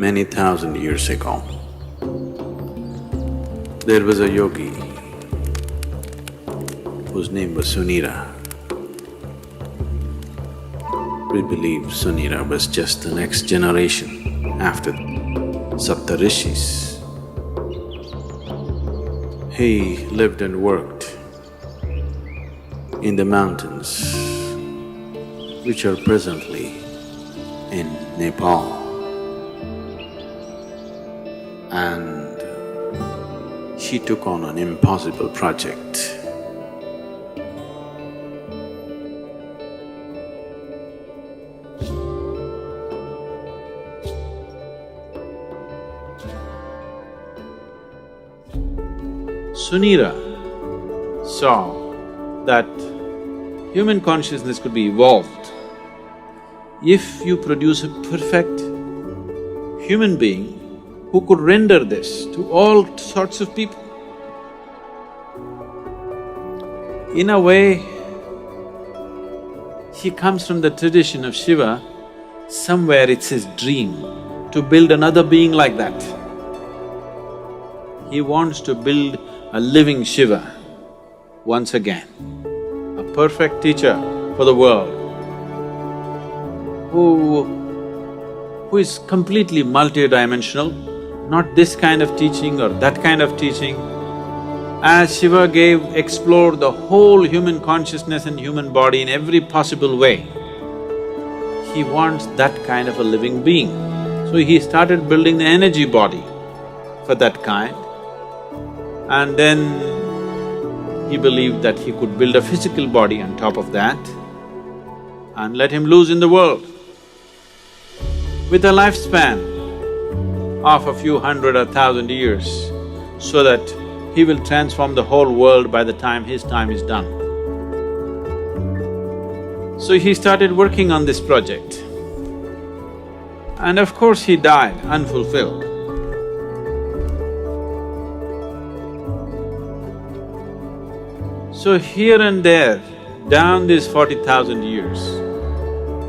many thousand years ago, there was a yogi whose name was Sunira. We believe Sunira was just the next generation after Saptarishis. He lived and worked in the mountains which are presently in Nepal. And he took on an impossible project. Sunira saw that human consciousness could be evolved if you produce a perfect human being who could render this to all sorts of people. In a way, he comes from the tradition of Shiva. Somewhere it's his dream to build another being like that. He wants to build a living Shiva once again, a perfect teacher for the world who is completely multidimensional, not this kind of teaching or that kind of teaching. As Shiva explored the whole human consciousness and human body in every possible way, he wants that kind of a living being. So he started building the energy body for that kind. And then he believed that he could build a physical body on top of that and let him loose in the world. With a lifespan of a few hundred or thousand years, so that he will transform the whole world by the time his time is done. So he started working on this project. And of course he died unfulfilled. So here and there, down these 40,000 years,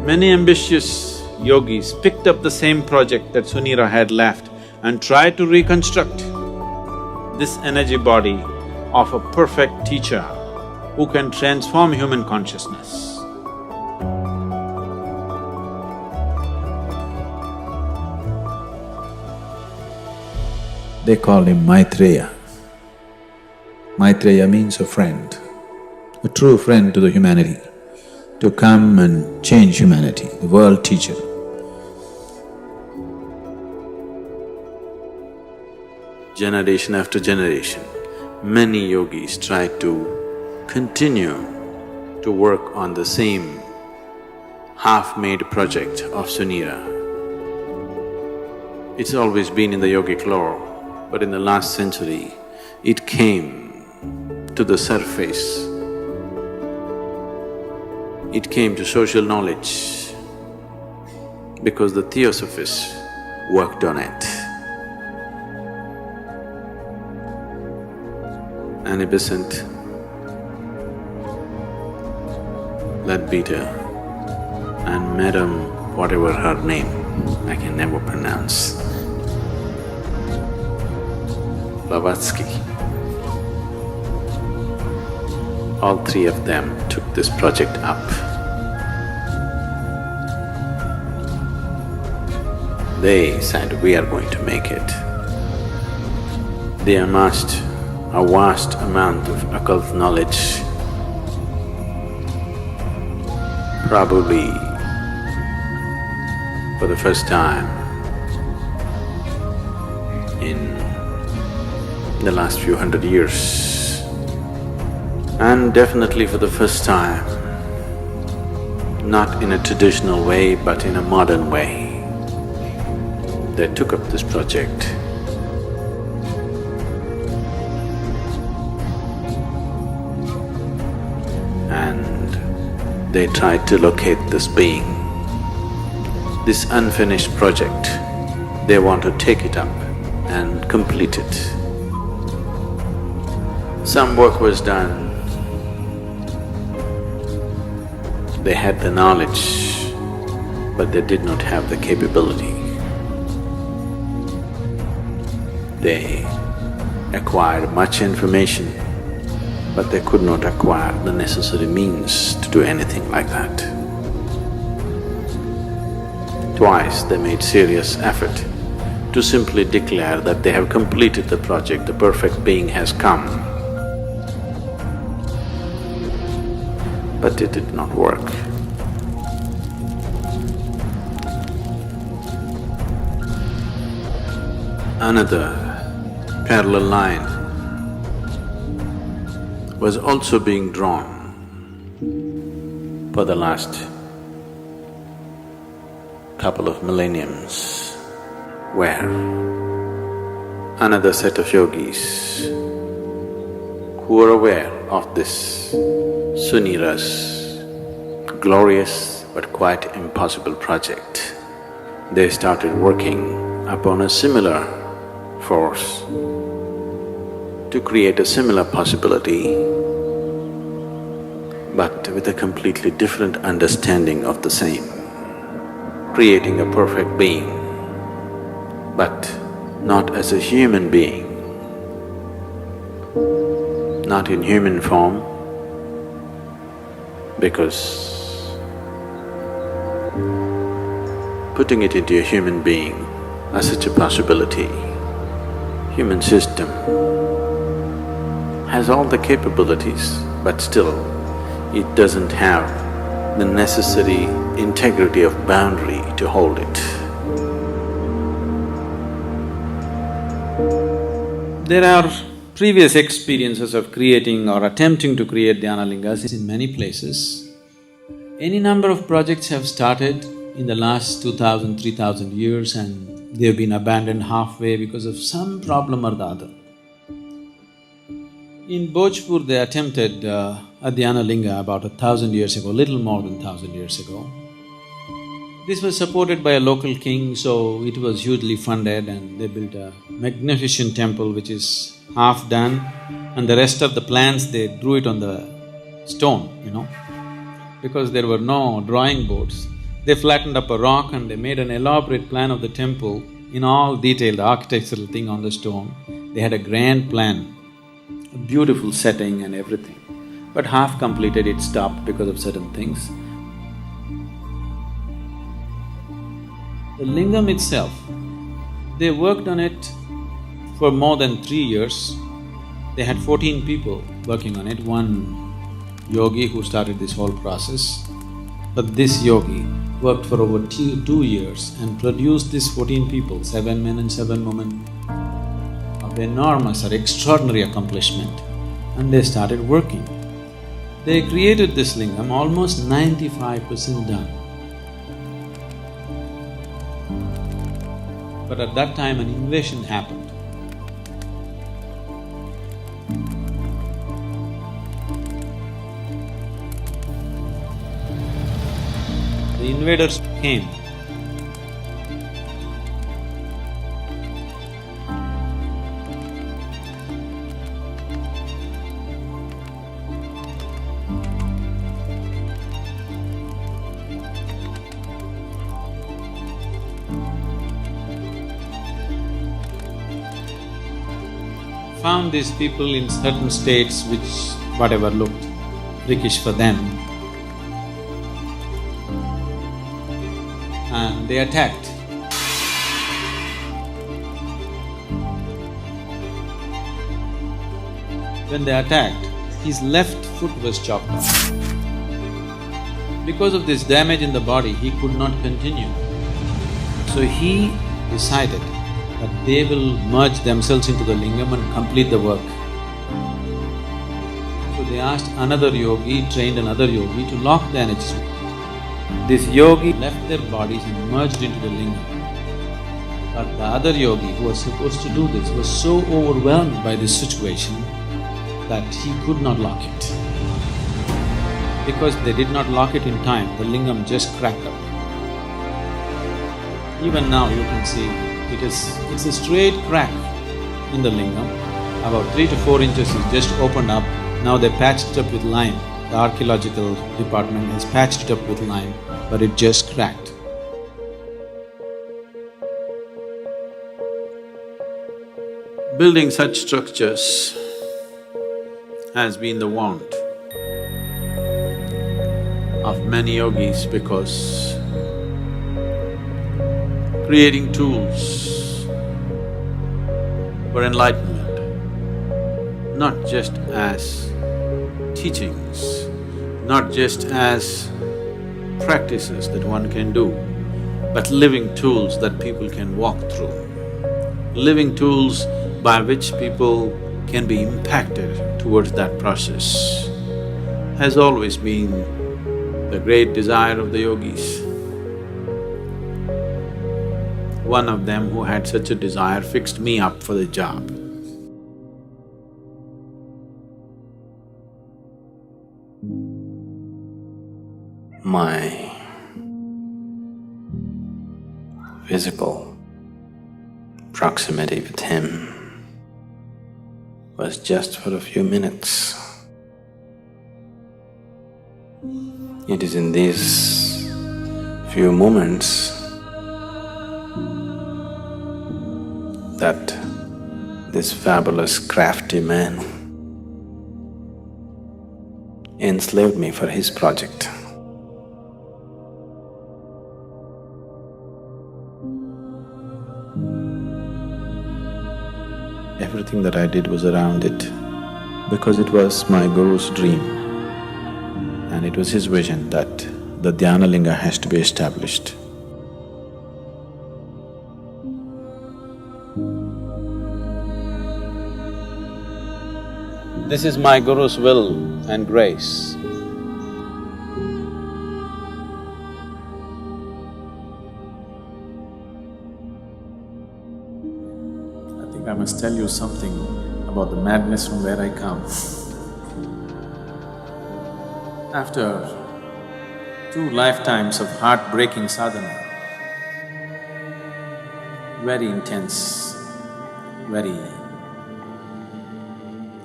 many ambitious yogis picked up the same project that Sunira had left and tried to reconstruct this energy body of a perfect teacher who can transform human consciousness. They called him Maitreya. Maitreya means a friend, a true friend to the humanity, to come and change humanity, the world teacher. Generation after generation, many yogis tried to continue to work on the same half-made project of Sunira. It's always been in the yogic lore, but in the last century, it came to the surface. It came to social knowledge because the Theosophists worked on it. Annie Besant, Leadbeater, and Madam whatever her name, I can never pronounce, Blavatsky. All three of them took this project up. They said, we are going to make it. They amassed a vast amount of occult knowledge, probably for the first time in the last few hundred years. And definitely for the first time, not in a traditional way but in a modern way, they took up this project. And they tried to locate this being, this unfinished project. They want to take it up and complete it. Some work was done. They had the knowledge, but they did not have the capability. They acquired much information, but they could not acquire the necessary means to do anything like that. Twice they made serious effort to simply declare that they have completed the project, the perfect being has come. But it did not work. Another parallel line was also being drawn for the last couple of millenniums, where another set of yogis who were aware of this Sunira's glorious but quite impossible project, they started working upon a similar force to create a similar possibility, but with a completely different understanding of the same, creating a perfect being, but not as a human being, not in human form, because putting it into a human being as such a possibility, human system has all the capabilities, but still it doesn't have the necessary integrity of boundary to hold it. There are previous experiences of creating or attempting to create Dhyanalingas in many places. Any number of projects have started in the last 2000, 3000 years and they've been abandoned halfway because of some problem or the other. In Bhojpur, they attempted a Dhyanalinga about 1,000 years ago, little more than 1,000 years ago. This was supported by a local king, so it was hugely funded and they built a magnificent temple which is half done and the rest of the plans they drew it on the stone, because there were no drawing boards. They flattened up a rock and they made an elaborate plan of the temple in all detail, the architectural thing on the stone. They had a grand plan, a beautiful setting and everything. But half completed, it stopped because of certain things. The lingam itself, they worked on it for more than 3 years. They had 14 people working on it, one yogi who started this whole process. But this yogi worked for over 2 years and produced these 14 people, 7 men and 7 women, of enormous or extraordinary accomplishment, and they started working. They created this lingam almost 95% done. But at that time an invasion happened. The invaders came. Found these people in certain states which whatever looked freakish for them, and they attacked. When they attacked, his left foot was chopped off. Because of this damage in the body, he could not continue. So he decided that they will merge themselves into the lingam and complete the work. So they asked another yogi, trained another yogi to lock the energies. This yogi left their bodies and merged into the lingam. But the other yogi who was supposed to do this was so overwhelmed by this situation that he could not lock it. Because they did not lock it in time, the lingam just cracked up. Even now you can see it's a straight crack in the lingam, about 3 to 4 inches is just opened up. Now they patched it up with lime. The archaeological department has patched it up with lime, but it just cracked. Building such structures has been the want of many yogis because creating tools for enlightenment, not just as teachings, not just as practices that one can do, but living tools that people can walk through, living tools by which people can be impacted towards that process, has always been the great desire of the yogis. One of them who had such a desire fixed me up for the job. My physical proximity with him was just for a few minutes. It is in these few moments that this fabulous crafty man enslaved me for his project. Everything that I did was around it because it was my Guru's dream and it was his vision that the Dhyanalinga has to be established. This is my Guru's will and grace. I must tell you something about the madness from where I come. After 2 lifetimes of heartbreaking sadhana, very intense, very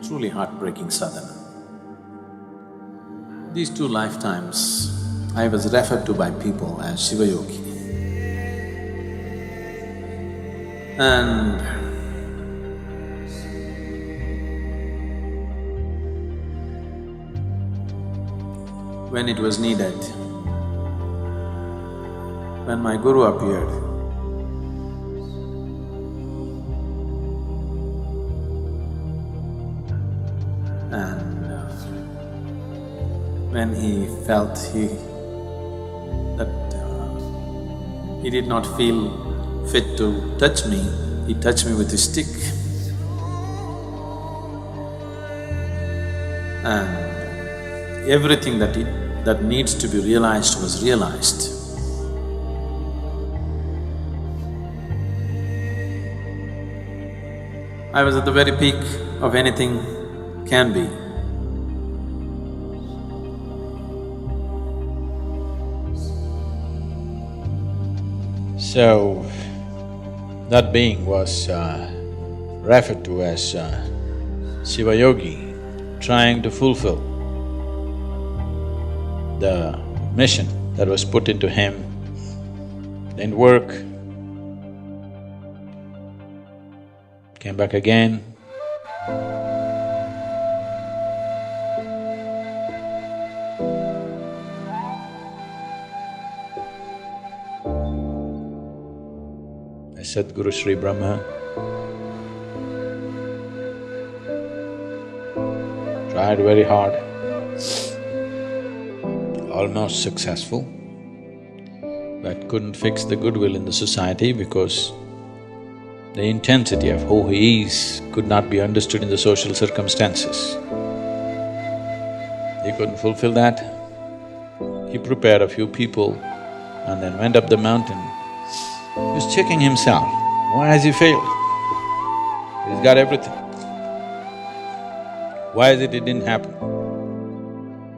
truly heartbreaking sadhana. These 2 lifetimes, I was referred to by people as Shiva Yogi. And when it was needed, when my Guru appeared, and when he felt he did not feel fit to touch me, he touched me with his stick. And everything that needs to be realized was realized. I was at the very peak of anything can be. So, that being was referred to as Shiva Yogi, trying to fulfill the mission that was put into him, didn't work, came back again. Sadhguru Sri Brahma tried very hard, almost successful, but couldn't fix the goodwill in the society because the intensity of who he is could not be understood in the social circumstances. He couldn't fulfill that. He prepared a few people and then went up the mountain. He was checking himself, why has he failed? He's got everything. Why is it didn't happen?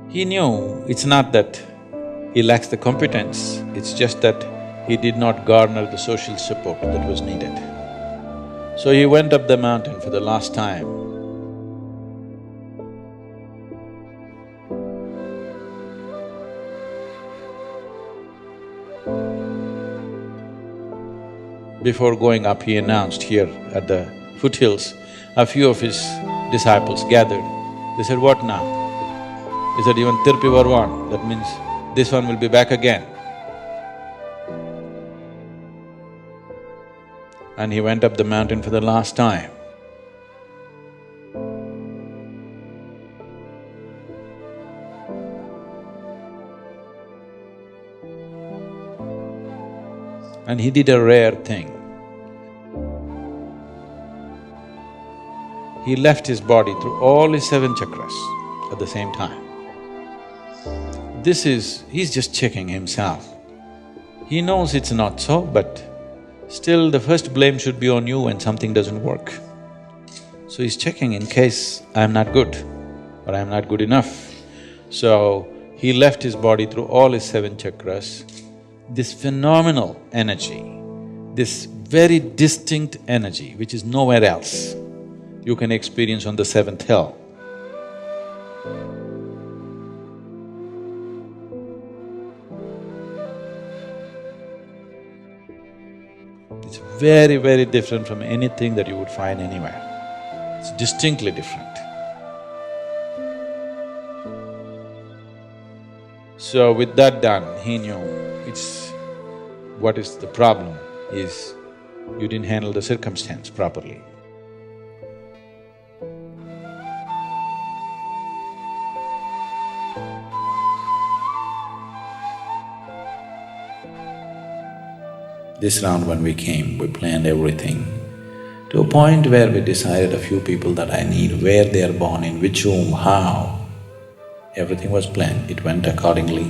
He knew it's not that he lacks the competence, it's just that he did not garner the social support that was needed. So he went up the mountain for the last time. Before going up, he announced here at the foothills a few of his disciples gathered. They said, "What now?" He said, "Even Tirpi Varwan, that means this one will be back again." And he went up the mountain for the last time. And he did a rare thing. He left his body through all his 7 chakras at the same time. He's just checking himself. He knows it's not so, but still the first blame should be on you when something doesn't work. So he's checking in case I'm not good or I'm not good enough. So he left his body through all his 7 chakras. This phenomenal energy, this very distinct energy which is nowhere else, you can experience on the 7th hill. It's very, very different from anything that you would find anywhere. It's distinctly different. So with that done, he knew what is the problem is you didn't handle the circumstance properly. This round when we came, we planned everything to a point where we decided a few people that I need, where they are born, in which room, how. Everything was planned, it went accordingly.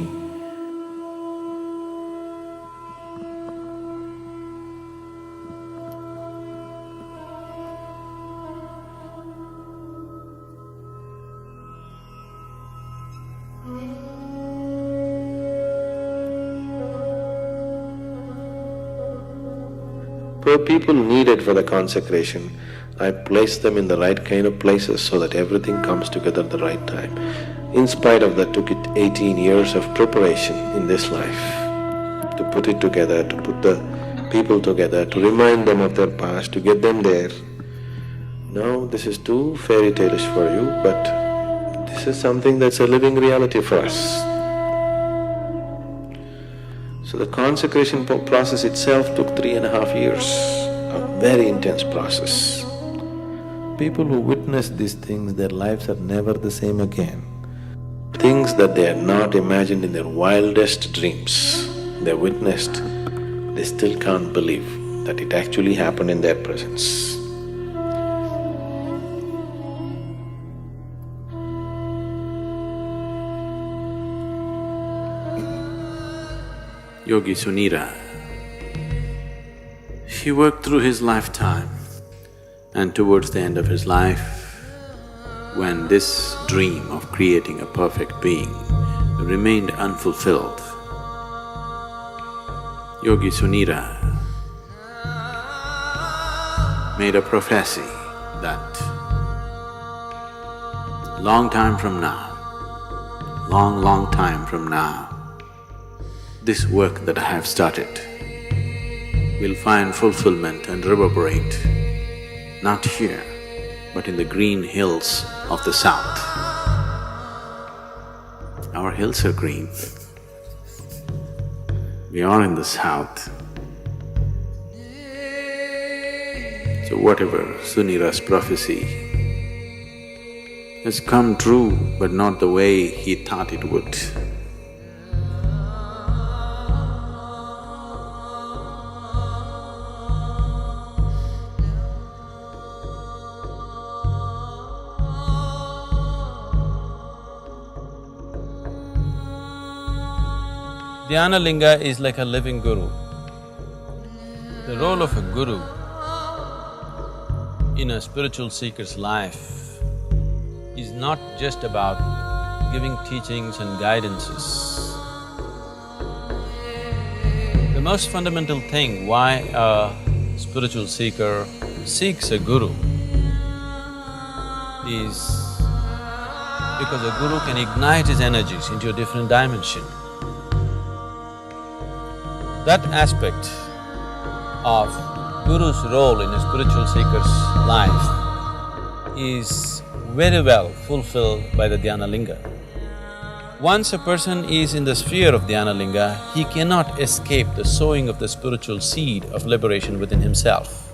For people needed for the consecration, I placed them in the right kind of places so that everything comes together at the right time. In spite of that, took it 18 years of preparation in this life to put it together, to put the people together, to remind them of their past, to get them there. Now, this is too fairy tale-ish for you, but this is something that's a living reality for us. So the consecration process itself took 3.5 years, a very intense process. People who witness these things, their lives are never the same again. Things that they had not imagined in their wildest dreams, they witnessed, they still can't believe that it actually happened in their presence. Yogi Sunira, he worked through his lifetime, and towards the end of his life, when this dream of creating a perfect being remained unfulfilled, Yogi Sunira made a prophecy that long time from now, long time from now, this work that I have started will find fulfillment and reverberate, not here, but in the green hills of the south. Our hills are green. We are in the south. So whatever Sunira's prophecy has come true, but not the way he thought it would. Dhyanalinga is like a living guru. The role of a guru in a spiritual seeker's life is not just about giving teachings and guidances. The most fundamental thing why a spiritual seeker seeks a guru is because a guru can ignite his energies into a different dimension. That aspect of Guru's role in a spiritual seeker's life is very well fulfilled by the Dhyanalinga. Once a person is in the sphere of Dhyanalinga, he cannot escape the sowing of the spiritual seed of liberation within himself.